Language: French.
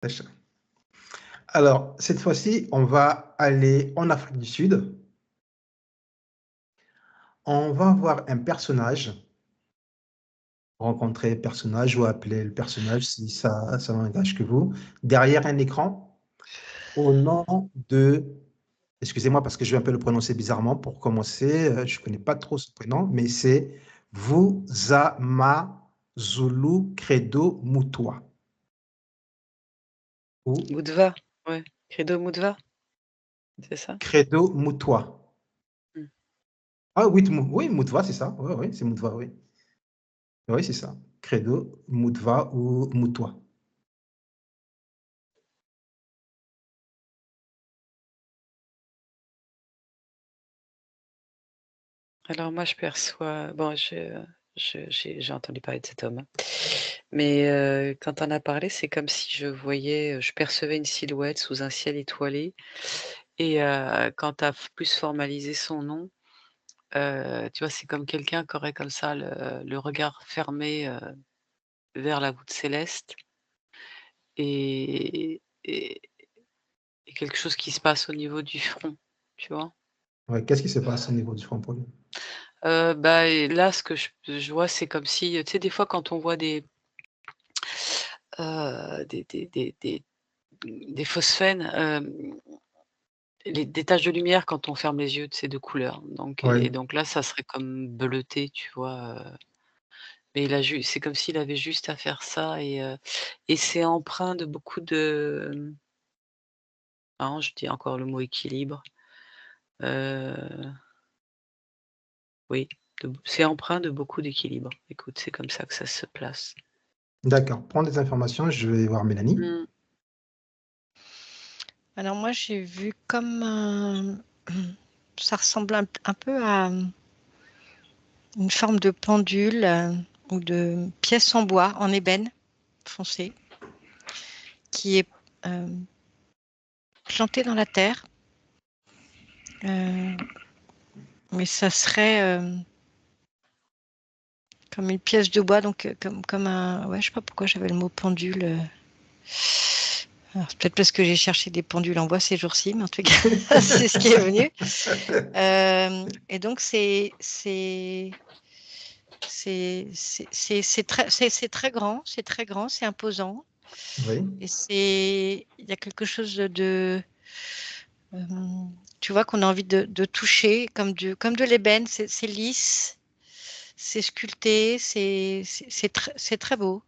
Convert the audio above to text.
Sacha. Alors, cette fois-ci, on va aller en Afrique du Sud. On va voir un personnage, rencontrer le personnage ou appeler le personnage si ça n'engage que vous, derrière un écran, au nom de excusez-moi parce que je vais un peu le prononcer bizarrement pour commencer, je ne connais pas trop ce prénom, mais c'est Vuzamazulu Credo Mutwa ou Moudva, ouais. Credo Moudva, c'est ça? Credo Mutwa. Mmh. Ah oui, oui, Mutwa, c'est ça. Oui, oui, c'est Mutwa, oui. Oui, c'est ça. Credo, Mutwa ou Mutwa. Alors moi, je perçois bon, j'ai entendu parler de cet homme, hein, mais quand on a parlé, c'est comme si je voyais, je percevais une silhouette sous un ciel étoilé et quand tu as plus formalisé son nom, tu vois, c'est comme quelqu'un qui aurait comme ça le regard fermé, vers la voûte céleste et quelque chose qui se passe au niveau du front, tu vois? Ouais, qu'est-ce qui se passe au niveau du front pour lui? Bah et là, ce que je vois, c'est comme si, tu sais, des fois, quand on voit des phosphènes, des taches de lumière quand on ferme les yeux, tu sais, de couleur, donc Oui, et donc là, ça serait comme bleuté, tu vois? Mais il a ju c'est comme s'il avait juste à faire ça et c'est empreint de beaucoup de, non, je dis encore le mot équilibre, heu, oui, c'est empreint de beaucoup d'équilibre. Écoute, c'est comme ça que ça se place. d'accord. Prends des informations, je vais voir Mélanie. Mmh. Alors moi, j'ai vu comme un ça ressemble un peu à, une forme de pendule, ou de pièce en bois, en ébène foncé, qui est, plantée dans la terre. Mais ça serait, comme une pièce de bois, donc comme un ouais, je sais pas pourquoi j'avais le mot pendule, alors peut-être parce que j'ai cherché des pendules en bois ces jours-ci, mais en tout cas, c'est ce qui est venu. Et donc c'est très grand, c'est imposant Oui, et il y a quelque chose de, tu vois, qu'on a envie de toucher comme de l'ébène, c'est lisse, c'est sculpté, c'est très beau.